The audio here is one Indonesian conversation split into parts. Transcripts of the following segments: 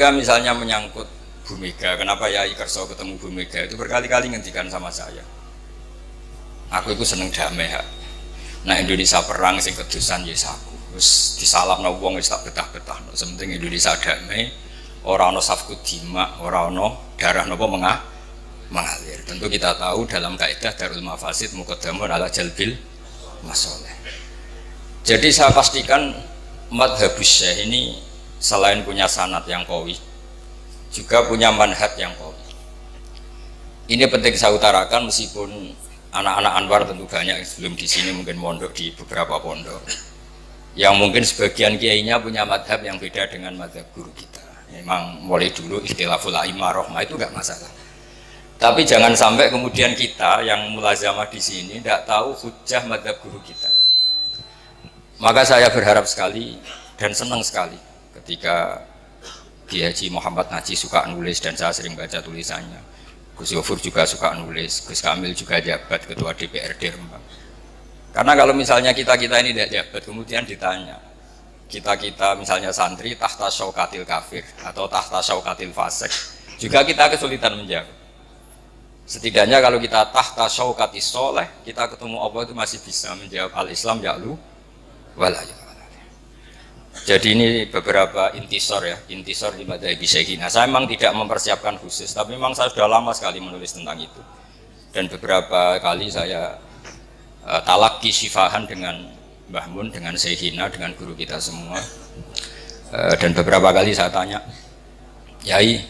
ketika misalnya menyangkut Bu Mega, kenapa Yai Kerso ketemu Bu Mega itu berkali-kali ngendikan sama saya, aku itu seneng damai ya. Nah Indonesia perang sing kedusan yes aku terus disalahno wong wis tak betah-betah no. Sementing Indonesia damai, ora ono safku dima, ora ono darah napa mengalir. Tentu kita tahu dalam kaidah Darul Mafasid muqaddamun ala jalbil masoleh. Jadi saya pastikan madhabus syekh ini selain punya sanad yang qawi juga punya manhaj yang qawi. Ini penting saya utarakan meskipun anak-anak Anwar tentu banyak yang sebelum di sini mungkin mondok di beberapa pondok yang mungkin sebagian kiainya punya madhab yang beda dengan madhab guru kita. Memang mulai dulu ikhtilaful a'immah rahmah itu nggak masalah. Tapi jangan sampai kemudian kita yang mulazamah di sini tidak tahu hujjah madhab guru kita. Maka saya berharap sekali dan senang sekali ketika Kiai Haji Muhammad Najih suka nulis dan saya sering baca tulisannya. Gus Yofur juga suka nulis, Gus Kamil juga jabat ketua DPRD Rembang. Karena kalau misalnya kita-kita ini tidak jabat, kemudian ditanya, kita-kita misalnya santri tahta syaukatil kafir atau tahta syaukatil fasik, juga kita kesulitan menjawab. Setidaknya kalau kita tahta syaukatis soleh, kita ketemu Allah itu masih bisa menjawab al-Islam ya'lu walayah. Jadi ini beberapa intisor ya, intisor di madhabi syekhina. Saya memang tidak mempersiapkan khusus, tapi memang saya sudah lama sekali menulis tentang itu. Dan beberapa kali saya talaki sifahan dengan Mbah Mun, dengan syekhina, dengan guru kita semua. Dan beberapa kali saya tanya, Yai,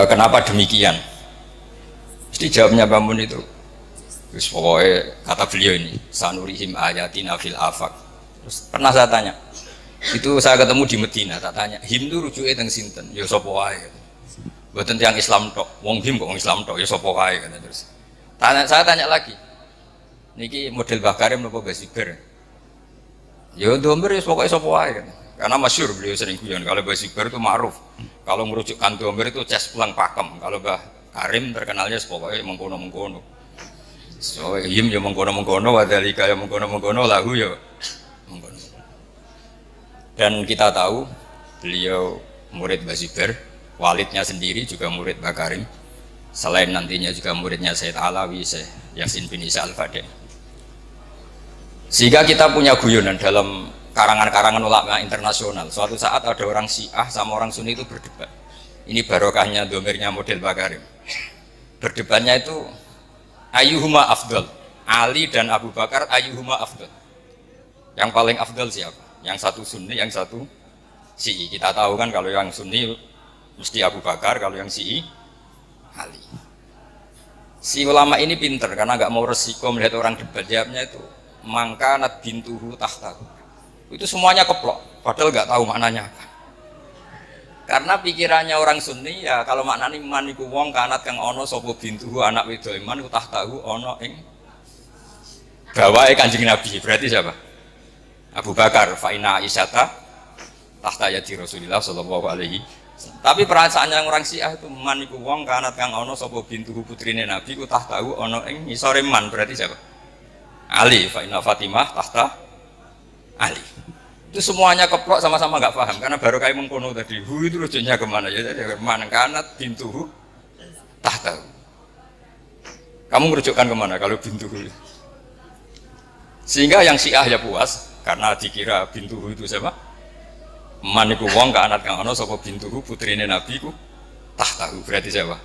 kenapa demikian? Mesti jawabnya Mbah Mun itu, terus pokoknya kata beliau ini, sanurihim ayatina fil afaq. Terus pernah saya tanya, itu saya ketemu di Medina, tak tanya, him itu rujuknya teng sinten, ya sapa wae. Mboten tiyang Islam tok, wong him kok wong Islam tok, ya sapa wae kata terus. Saya tanya lagi, niki model Mbah Karim napa Mbah Siber? Ya domber ya pokoknya sapa wae kan. Karena masyhur beliau sering guyon kalau Mbah Siber itu ma'ruf. Kalau merujukkan domber itu ces pulang pakem. Kalau Mbah Karim terkenalnya pokoknya mengkono-mengkono. So him ya mengkono-mengkono, wadalika ya mengkono-mengkono, lahu ya. Dan kita tahu beliau murid Mbah Zubair, walidnya sendiri juga murid Mbah Karim, selain nantinya juga muridnya Sayyid Alawi, Syekh Yasin bin Isa Al-Fadeh. Sehingga kita punya guyonan dalam karangan-karangan ulama internasional. Suatu saat ada orang Syiah sama orang Sunni itu berdebat. Ini barokahnya domirnya model Mbah Karim. Berdebatnya itu ayyuhuma afdal, Ali dan Abu Bakar ayyuhuma afdal. Yang paling afdal siapa? Yang satu Sunni, yang satu Syi'i. Kita tahu kan kalau yang Sunni mesti Abu Bakar, kalau yang Syi'i Ali. Si ulama ini pinter karena nggak mau resiko melihat orang debat. Jawabnya itu mangkanat bintuhu tahtahu. Itu semuanya keplok, padahal nggak tahu maknanya apa. Karena pikirannya orang Sunni ya kalau maknanya iman iku wong kanat kang ono sapa bintuhu anak wedok iman ku tahtahu ono ing bawahe Kanjeng Nabi. Berarti siapa? Abu Bakar, fa'ina Aisyata tahta yadi Rasulillah sallallahu alaihi wasallam. Tapi perasaannya orang Syiah itu man iku wong kanat kang ono sapa bintu putrine Nabi ku tahtahu ono ing ngisore man. Berarti siapa? Ali, fa'ina Fatimah tahta Ali. Itu semuanya keplok sama-sama nggak paham karena baru kayak mengkono tadi. Hu itu rujuknya kemana ya? Jadi man kanat bintu tahtahu. Kamu merujukkan kemana kalau bintu? Sehingga yang Syiah ya puas karena dikira bintuhu itu siapa? Maniku wong kanat kang ana sapa bintuhu putrine Nabi ku tahtahu. Berarti siapa?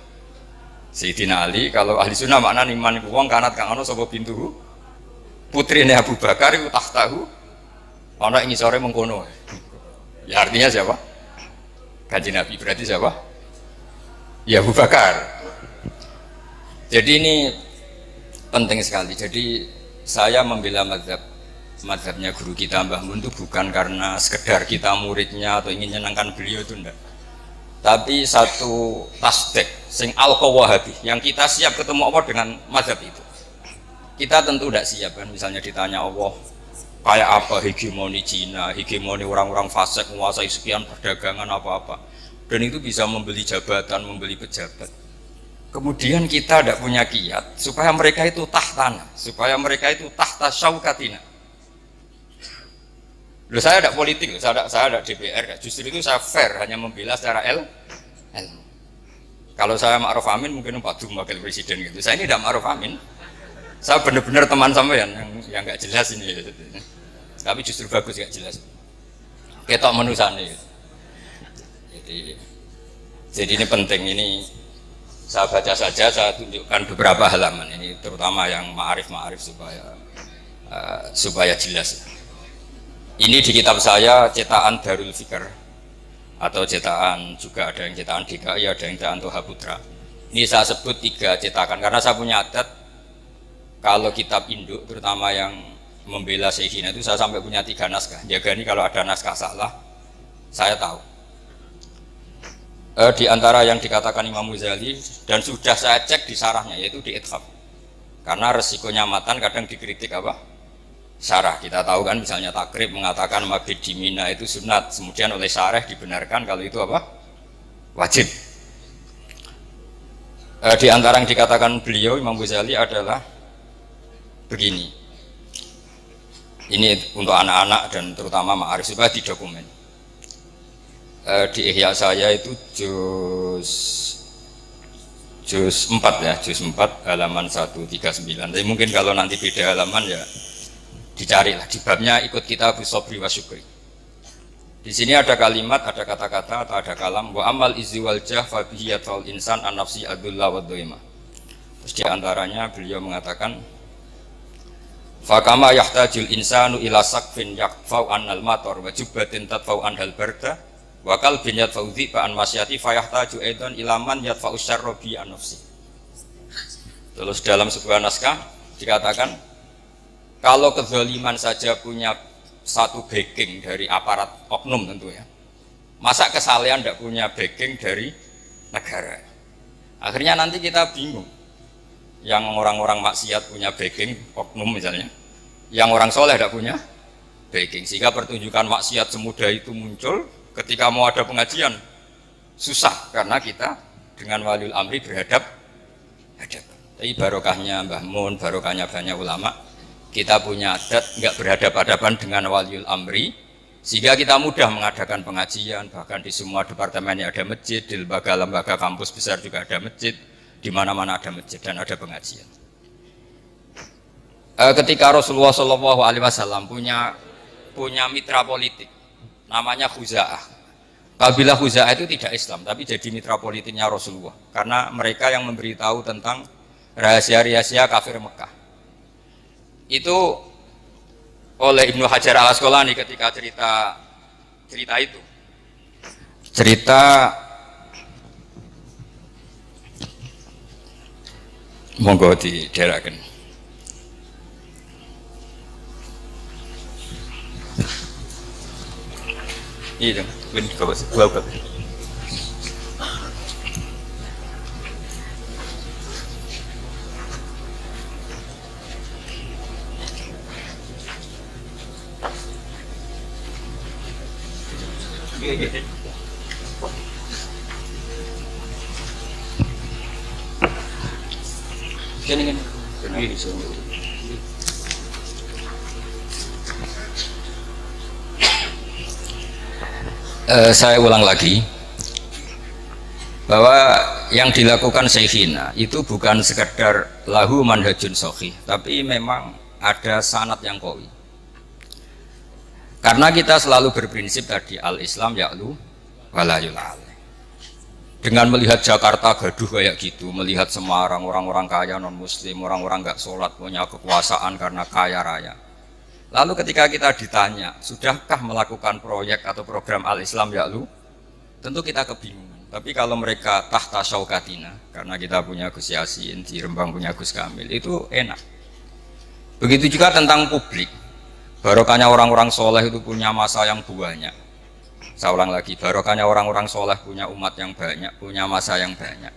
Sayyidina Ali. Kalau ahli sunnah maknane maniku wong kanat kang ana sapa bintuhu putrine Abu Bakar ku tahtahu ana ing ngisore mengkono. Ya artinya siapa? Kanjeng Nabi. Berarti siapa? Ya Abu Bakar. Jadi ini penting sekali. Jadi saya membela mazhabnya guru kita Mbah Mun itu bukan karena sekedar kita muridnya atau ingin menyenangkan beliau itu enggak. Tapi satu tasdek sing al-qawahabi yang kita siap ketemu Allah dengan mazhab itu. Kita tentu tidak siap kan misalnya ditanya Allah kayak apa hegemoni Cina, hegemoni orang-orang fasik menguasai sekian perdagangan apa-apa. Dan itu bisa membeli jabatan, membeli pejabat. Kemudian kita tidak punya kiat supaya mereka itu tahtana, supaya mereka itu tahta syaukatina. Loh, saya ada politik, saya ada DPR. Justru itu saya fair, hanya membela secara ilmu. Kalau saya Ma'ruf Amin mungkin Pak Dum wakil presiden gitu. Saya ini tidak Ma'ruf Amin. Saya benar-benar teman sampean yang nggak jelas ini. Tapi justru bagus nggak jelas. Ketok menusane. Jadi ini penting, ini saya baca saja, saya tunjukkan beberapa halaman ini, terutama yang ma'arif supaya jelas. Ini di kitab saya cetakan Darul Fikr atau cetakan, juga ada yang cetakan DKI, ada yang cetakan Toha Putra. Ini saya sebut 3 cetakan karena saya punya adat kalau kitab induk terutama yang membela Syekhina itu saya sampai punya 3 naskah. Jaga ini kalau ada naskah salah saya tahu. Di antara yang dikatakan Imam Ghazali dan sudah saya cek di sarahnya yaitu di Ithaf. Karena resikonya matan kadang dikritik apa? Syarah. Kita tahu kan misalnya Takrib mengatakan mabit di Mina itu sunat, kemudian oleh syarah dibenarkan kalau itu apa? Wajib. Di antara yang dikatakan beliau Imam Ghazali adalah begini. Ini untuk anak-anak dan terutama ma'arif supaya di dokumen. Di Ihya saya itu juz 4 ya, juz 4 halaman 139. Tapi mungkin kalau nanti beda halaman ya dicarilah di babnya ikut kitab Sobri wa Syukri. Di sini ada kalimat, ada kata-kata atau ada kalam wa amal izzi wal jah fa bihi yatul insan an nafsi adulla wa dhaima. Terus di antaranya beliau mengatakan fa kama yahtajul insanu ila saqfin yaqfau anal matar wa jubbatin tatfau anhal barda wa qalbin yatfau dhiba an masyati fa yahtaju aidan ila man yatfau syarra bi an nafsi. Terus dalam sebuah naskah dikatakan kalau kezaliman saja punya satu backing dari aparat oknum tentu ya, masa kesalahan tidak punya backing dari negara? Akhirnya nanti kita bingung. Yang orang-orang maksiat punya backing oknum misalnya, yang orang soleh tidak punya backing, sehingga pertunjukan maksiat semudah itu muncul. Ketika mau ada pengajian susah karena kita dengan waliul amri berhadapan. Tapi barokahnya Mbah Mun, barokahnya banyak ulama, kita punya adat nggak berhadapan-hadapan dengan waliul amri, sehingga kita mudah mengadakan pengajian. Bahkan di semua departemen ada masjid, di lembaga-lembaga kampus besar juga ada masjid, di mana-mana ada masjid dan ada pengajian. Ketika Rasulullah SAW punya mitra politik, namanya Khuza'ah. Kabilah Khuza'ah itu tidak Islam, tapi jadi mitra politiknya Rasulullah, karena mereka yang memberitahu tentang rahasia-rahasia kafir Mekah. Itu oleh Ibnu Hajar al Asqalani ketika cerita itu monggo di daerahkan iya dong gua saya ulang lagi bahwa yang dilakukan Syekhina itu bukan sekedar lahu manhajun sahih, tapi memang ada sanad yang qawi. Karena kita selalu berprinsip tadi al-Islam ya'lu wala yul'al. Dengan melihat Jakarta gaduh kayak gitu, melihat Semarang orang-orang kaya non muslim, orang-orang nggak sholat punya kekuasaan karena kaya raya. Lalu ketika kita ditanya, sudahkah melakukan proyek atau program al-Islam ya'lu? Tentu kita kebingungan. Tapi kalau mereka tahta syaukatina, karena kita punya Gus Yasin, di Rembang punya Gus Kamil, itu enak. Begitu juga tentang publik. Barokahnya orang-orang soleh itu punya masa yang banyak. Saya ulang lagi, barokahnya orang-orang soleh punya umat yang banyak, punya masa yang banyak.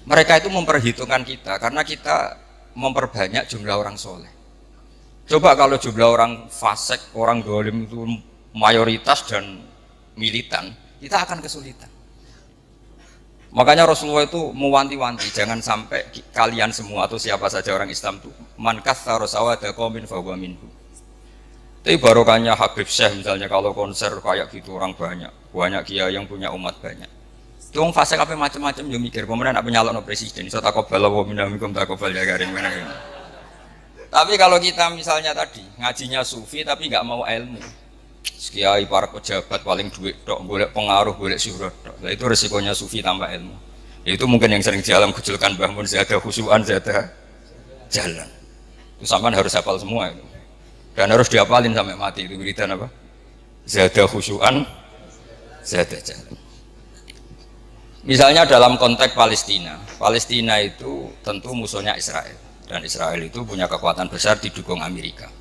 Mereka itu memperhitungkan kita, karena kita memperbanyak jumlah orang soleh. Coba kalau jumlah orang fasik, orang dolim itu mayoritas dan militan, kita akan kesulitan. Makanya Rasulullah itu mewanti-wanti, jangan sampai kalian semua atau siapa saja orang Islam itu man katsara sawada qaumin fa huwa minhu. Tapi barokahnya Habib Syekh misalnya kalau konser kayak gitu orang banyak kiai yang punya umat banyak. Itu orang fase apa macam-macam yo mikir pemerintah nak nyalon presiden, iso takobal wa minamikum takobal ya garing mana. Tapi kalau kita misalnya tadi ngajinya sufi tapi nggak mau ilmu, kiai para pejabat paling duit dok, boleh pengaruh, boleh syuhrat dok. Nah, itu resikonya sufi tambah ilmu. Itu mungkin yang sering di alam kecilkan bangun zada khusyuan zada jalan. Itu sampean harus hafal semua itu. Dan harus dihafalin sampai mati itu wiridan apa? Zada khusyuan zada jalan. Misalnya dalam konteks Palestina, Palestina itu tentu musuhnya Israel dan Israel itu punya kekuatan besar didukung Amerika.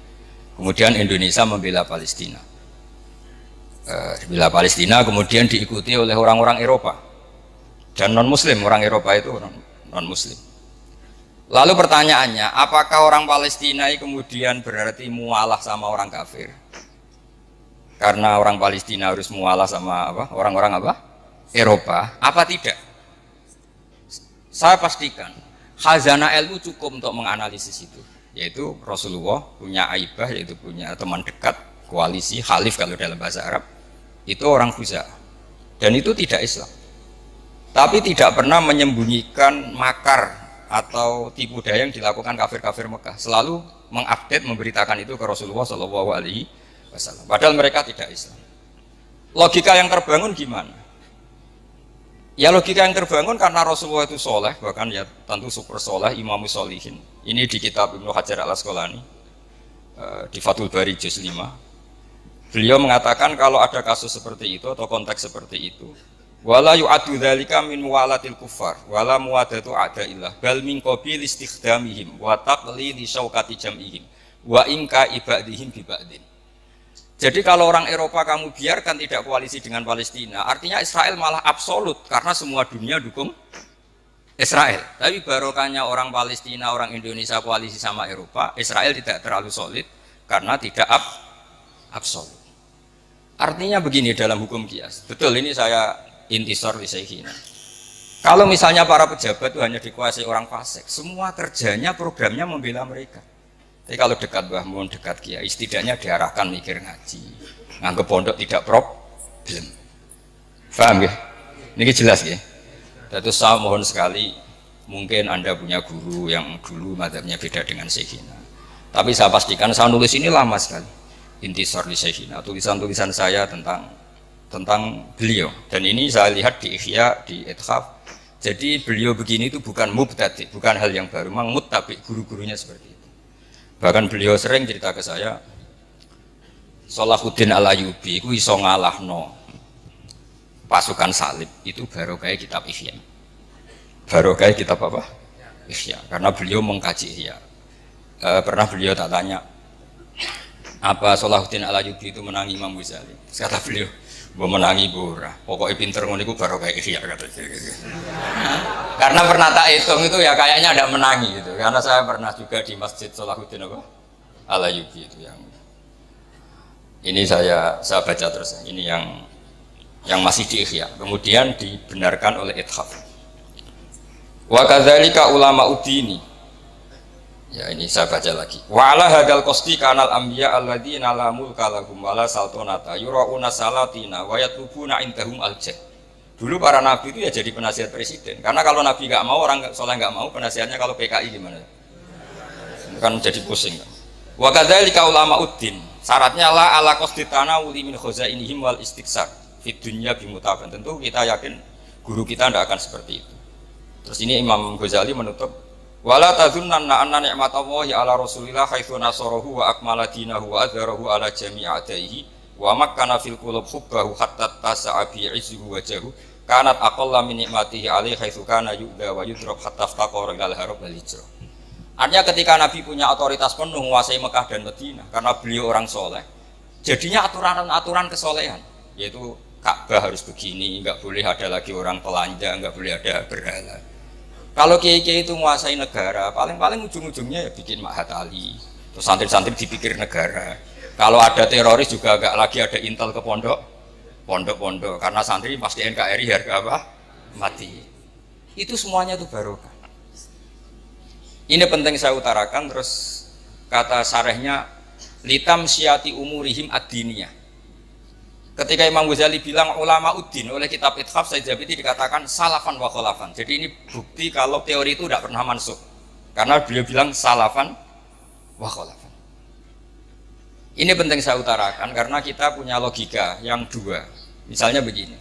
Kemudian Indonesia membela Palestina. Membela Palestina kemudian diikuti oleh orang-orang Eropa dan non-Muslim. Orang Eropa itu non-Muslim. Lalu pertanyaannya, apakah orang Palestina kemudian berarti mualah sama orang kafir? Karena orang Palestina harus mualah sama apa? Orang-orang apa? Eropa, apa tidak? Saya pastikan khazanah ilmu cukup untuk menganalisis itu, yaitu Rasulullah punya aibah, yaitu punya teman dekat, koalisi, khalif kalau dalam bahasa Arab, itu orang Khuza'ah, dan itu tidak Islam. Tapi tidak pernah menyembunyikan makar atau tipu daya yang dilakukan kafir-kafir Mekah, selalu mengupdate, memberitakan itu ke Rasulullah SAW. Padahal mereka tidak Islam. Logika yang terbangun gimana? Ya logika yang terbangun karena Rasulullah itu soleh, bahkan ya tentu super soleh, imamus solihin. Ini di kitab Ibnu Hajar al-Asqalani, di Fathul Bari juz 5. Beliau mengatakan kalau ada kasus seperti itu atau konteks seperti itu, wala yu'addu dzalika min muwalatil kuffar wala muwadatu a'daillah bal min qabil istikhdamihim wa taqlili syaukati jam'ihim wa inka ibadihim bi ba'din. Jadi kalau orang Eropa kamu biarkan tidak koalisi dengan Palestina, artinya Israel malah absolut karena semua dunia dukung Israel. Tapi barokahnya orang Palestina, orang Indonesia koalisi sama Eropa, Israel tidak terlalu solid karena tidak absolut. Artinya begini dalam hukum qiyas. Betul, ini saya intisar li syekhina. Kalau misalnya para pejabat itu hanya dikuasai orang fasik, semua kerjanya programnya membela mereka. Tapi kalau dekat Mbah Mun, dekat kiai, setidaknya diarahkan mikir ngaji, nganggep pondok tidak problem. Paham ya? Ini jelas ya. Terus saya mohon sekali, mungkin Anda punya guru yang dulu mazhabnya beda dengan Syekhina. Tapi saya pastikan saya nulis ini lama sekali. Intisar li Syekhina, tulisan-tulisan saya tentang beliau. Dan ini saya lihat di Ihya, di Ithaf. Jadi beliau begini itu bukan mubtadi, bukan hal yang baru, memang muttabi, guru-gurunya seperti itu. Bahkan beliau sering cerita ke saya, Salahuddin Al-Ayyubi itu iso ngalahno pasukan salib, itu barokah kitab Ihya. Barokah kitab apa? Ihya. Karena beliau mengkaji Ihya. Pernah beliau tak tanya, apa Salahuddin Al-Ayyubi itu menangi Imam Ghazali? Kata beliau, "Mbok menangi ora. Pokoknya pinter ngono iku barokah Ihya," kata dia. Karena pernah tak hitung itu ya kayaknya ada menangi gitu. Karena saya pernah juga di Masjid Salahuddin Al-Ayyubi itu yang ini saya baca terus. Ini yang masih di Ihya. Kemudian dibenarkan oleh Ithaf. Wa kadzalika ulama udini. Ya ini saya baca lagi. Wa ala hadal qasti kanal anbiya alladzina la mulka lahum wala saltanata yurauna salatina wa yatlubuna indahum al-jah. Dulu para nabi itu ya jadi penasihat presiden. Karena kalau nabi nggak mau, orang soleh nggak mau, penasihatnya kalau PKI gimana? Kan jadi pusing. Wa kadzalika ulama uddin. Syaratnya la ala qasditana uli min khazainihim wal istiqsar fid dunya bimutaban. Tentu kita yakin guru kita tidak akan seperti itu. Terus ini Imam Ghazali menutup wala tazunnanna anna ni'matallahi ala rasulillah haitsu nasarahu wa akmala dinahu wa adzharahu ala jami'i a'daihi wa makkana fil qulub hubbahu hatta tasa'a bi 'izzihi wajhahu kanat aqalla min nikmatihi alaihi haitsu kana yu'da wa yudrab hatta faqara ilal harab wal hijrah. Artinya ketika Nabi punya otoritas penuh menguasai Mekah dan Madinah karena beliau orang soleh, jadinya aturan-aturan kesolehan, yaitu Ka'bah harus begini, nggak boleh ada lagi orang telanjang, nggak boleh ada berhala. Kalau kiai-kiai itu menguasai negara, paling-paling ujung-ujungnya ya bikin Mahat Ali, terus santri-santri dipikir negara. Kalau ada teroris juga nggak lagi ada intel ke pondok-pondok, karena santri pasti NKRI harga apa? Mati. Itu semuanya itu barokah. Ini penting saya utarakan. Terus kata syarahnya litam syati umurihim ad-diniyah. Ketika Imam Ghazali bilang ulama uddin oleh kitab Ithaf Said Zabidi dikatakan salafan wa kholafan. Jadi ini bukti kalau teori itu tidak pernah mansuh. Karena beliau bilang salafan wa kholafan. Ini penting saya utarakan karena kita punya logika yang dua. Misalnya begini.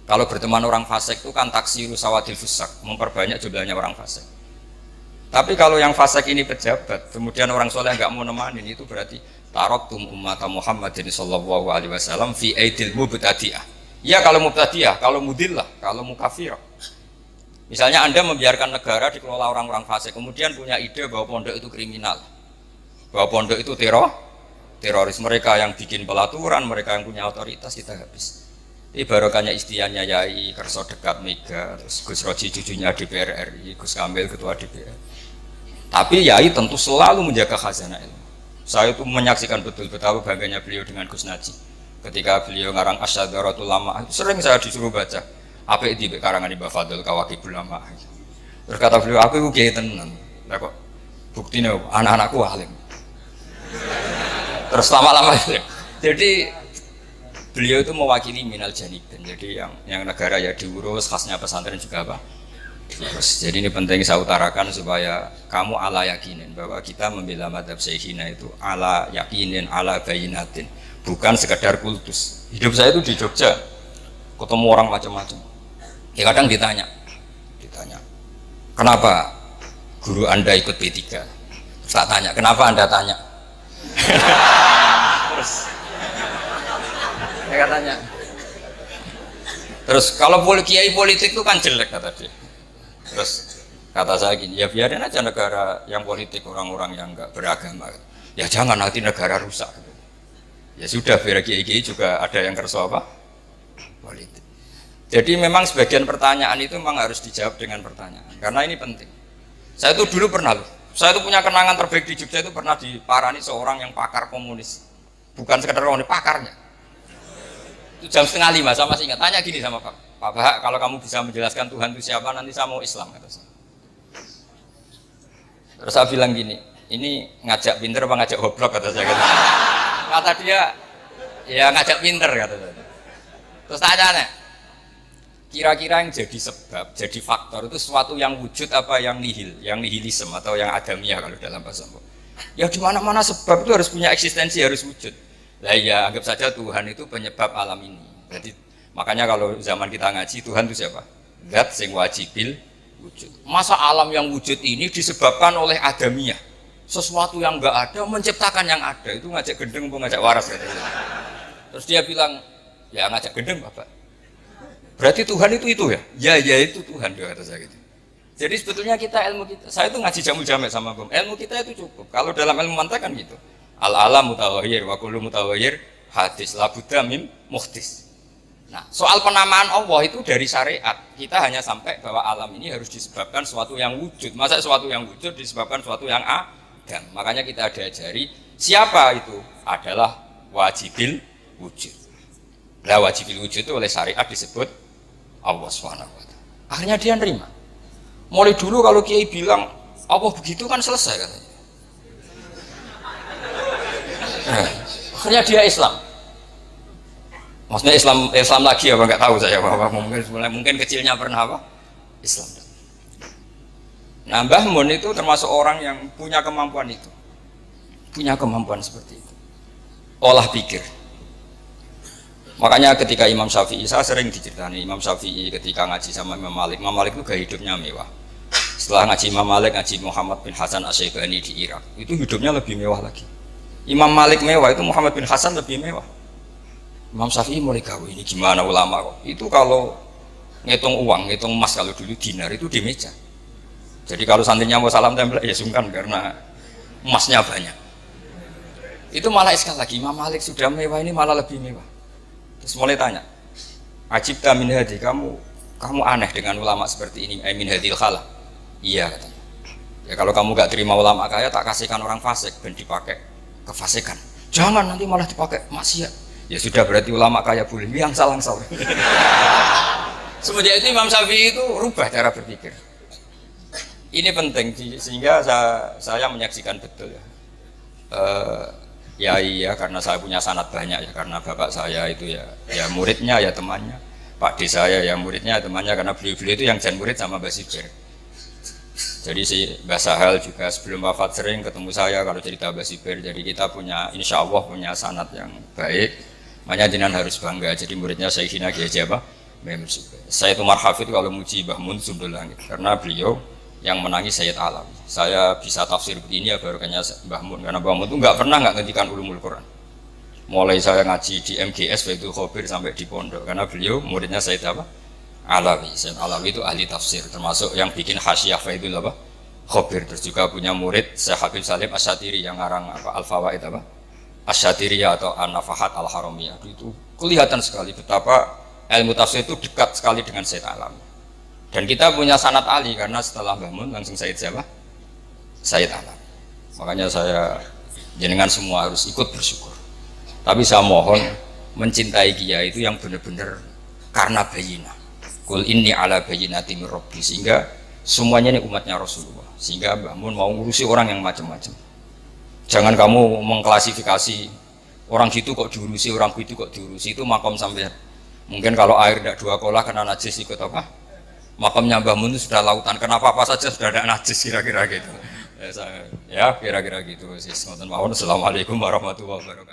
Kalau berteman orang fasik itu kan taksiru sawadil fusak, memperbanyak jumlahnya orang fasik. Tapi kalau yang fasik ini pejabat, kemudian orang soleh nggak mau nemanin, itu berarti taraktum ummata Muhammadin sallallahu alaihi wasallam fi aidil mubtadi'ah. Ya kalau mubtadi'ah, kalau mudillah, kalau mukafirah. Misalnya Anda membiarkan negara dikelola orang-orang fasik, kemudian punya ide bahwa pondok itu kriminal, bahwa pondok itu teroris, mereka yang bikin pelaturan, mereka yang punya otoritas, kita habis. Ini barokahnya istiannya Yai Kerso dekat Mega, terus Gus Roji cucunya DPR RI, Gus Kamil ketua DPR. Tapi Yai tentu selalu menjaga khazanah ilmu. Saya itu menyaksikan betul betapa bangganya beliau dengan Gus Naji. Ketika beliau ngarang Asyadaratul Lama, sering saya disuruh baca apa itu di karangan Mbah Fadl Kawakibul Lama. Terus kata beliau, aku itu kiai tenan. Lah kok buktinya anak-anakku alim. Terus lama-lama jadi beliau itu mewakili minal janibin. Jadi yang negara ya diurus, khasnya pesantren juga apa? Terus, jadi ini penting saya utarakan supaya kamu ala yakinin bahwa kita membela madhab Syekhina itu ala yakinin, ala bayinatin, bukan sekedar kultus. Hidup saya itu di Jogja, ketemu orang macam-macam. Ya kadang ditanya, kenapa guru Anda ikut P3? Terus tak tanya, kenapa Anda tanya? Terus saya tanya. Terus kalau kiai politik itu kan jelek kata dia. Terus kata saya gini, ya biarin aja negara yang politik orang-orang yang enggak beragama. Ya jangan nanti negara rusak. Ya sudah, biar kiai-kiai juga ada yang kerso apa? Politik. Jadi memang sebagian pertanyaan itu memang harus dijawab dengan pertanyaan. Karena ini penting. Saya itu dulu pernah loh. Saya itu punya kenangan terbaik di Jogja itu pernah diparani seorang yang pakar komunis. Bukan sekedar komunis, pakarnya. Itu jam 4:30 saya masih ingat. Tanya gini sama Pak Bahak, kalau kamu bisa menjelaskan Tuhan itu siapa, nanti saya mau Islam, kata saya. Terus saya bilang gini, ini ngajak pinter apa ngajak goblok, kata saya. Kata dia, ya ngajak pinter, kata saya. Terus tanya, kira-kira yang jadi sebab, jadi faktor itu sesuatu yang wujud apa yang nihil, yang nihilisme atau yang adamiah kalau dalam bahasa Mbok. Ya di mana-mana sebab itu harus punya eksistensi, harus wujud. Lah ya anggap saja Tuhan itu penyebab alam ini. Jadi makanya kalau zaman kita ngaji, Tuhan itu siapa? Zat sing wajibil wujud. Masa alam yang wujud ini disebabkan oleh adamiah, sesuatu yang enggak ada menciptakan yang ada. Itu ngajak gendeng atau ngajak waras katanya. Terus dia bilang, ya ngajak gendeng Bapak. Berarti Tuhan itu ya? Ya itu Tuhan, dia kata saya gitu. Jadi sebetulnya ilmu kita, saya itu ngaji jamul jamek sama Bom. Ilmu kita itu cukup. Kalau dalam ilmu mantek kan gitu. Al-alam mutawahyir wa kullu mutawahyir hadis la budda min muhdis. Nah, soal penamaan Allah itu dari syariat, kita hanya sampai bahwa alam ini harus disebabkan sesuatu yang wujud. Masa sesuatu yang wujud disebabkan sesuatu yang adam. Makanya kita diajari siapa itu adalah wajibil wujud. Nah, wajibil wujud itu oleh syariat disebut Allah SWT. Akhirnya dia nerima. Mulai dulu kalau kiai bilang Allah begitu kan selesai katanya. Nah, akhirnya dia Islam. Maksudnya Islam lagi apa nggak tahu saya, bahwa mungkin kecilnya pernah apa Islam. Nah, Mbah Mun itu termasuk orang yang punya kemampuan itu, punya kemampuan seperti itu, olah pikir. Makanya ketika Imam Syafi'i, saya sering diceritani Imam Syafi'i ketika ngaji sama Imam Malik itu gaya hidupnya mewah. Setelah ngaji Imam Malik, ngaji Muhammad bin Hasan Asy-Syaibani di Irak, itu hidupnya lebih mewah lagi. Imam Malik mewah, itu Muhammad bin Hasan lebih mewah. Imam Syafi'i mulai gawe ini gimana ulama kok. Itu kalau ngitung uang, ngitung emas kalau dulu dinar itu di meja. Jadi kalau santrinya mau salam tempel ya sungkan karena emasnya banyak. Itu malah sekali lagi Imam Malik sudah mewah, ini malah lebih mewah. Terus mulai tanya, Ajibta min hadi, kamu aneh dengan ulama seperti ini, min hadil khala. Iya katanya. Ya kalau kamu gak terima ulama kaya, tak kasihkan orang fasik dan dipakai kefasikan. Jangan nanti malah dipakai maksiat. Ya sudah, berarti ulama kaya boleh yang salah. Semenjak itu Imam Syafi'i itu rubah cara berpikir. Ini penting sehingga saya menyaksikan betul ya. Ya iya, karena saya punya sanad banyak ya, karena bapak saya itu ya muridnya ya temannya. Pak D saya ya muridnya temannya, karena beliau-beliau itu yang jan murid sama Mbah Siber. Jadi si Mbah Sahal juga sebelum wafat sering ketemu saya kalau cerita Mbah Siber. Jadi kita punya, insya Allah punya sanad yang baik. Makanya jenengan harus bangga. Jadi muridnya Sayyidina Kiai apa? Mbah Siber. Saya itu marhafid kalau muji Mbah Mun Sundul Langit, karena beliau yang menangi Sayyid Alam. Saya bisa tafsir begini ya baru kayaknya Mbah Mun, karena Mbah Mun itu nggak pernah nggak ngendikan ulumul Quran. Mulai saya ngaji di MGS Baitul Khobir sampai di pondok, karena beliau muridnya Sayyid apa? Alawi. Sayyid Alawi itu ahli tafsir, termasuk yang bikin Hasyiah Baitul apa? Khobir. Terus juga punya murid Syekh Habib Salim Asyatiri yang ngarang apa? Al-Fawaid apa? Asyatiriyah atau An-Nafahat Al-Haramiyah. Itu kelihatan sekali betapa ilmu tafsir itu dekat sekali dengan Sayyid Alawi. Dan kita punya sanad Ali karena setelah Mbah Mun langsung Sayyid siapa? Sayyid Alawi. Makanya saya jenengan semua harus ikut bersyukur. Tapi saya mohon mencintai kiai itu yang benar-benar karena bayinah. Kul inni ala bayyinati min rabbi, sehingga semuanya ini umatnya Rasulullah. Sehingga Mbah Mun mau ngurusi orang yang macam-macam. Jangan kamu mengklasifikasi orang situ kok diurusi, orang itu kok diurusi, itu makom sampai. Mungkin kalau air tidak dua kolah kena najis ikut apa? Makamnya Mbah Mun itu sudah lautan, kenapa apa saja sudah ada najis kira-kira gitu. Ya kira-kira gitu. Assalamualaikum warahmatullahi wabarakatuh.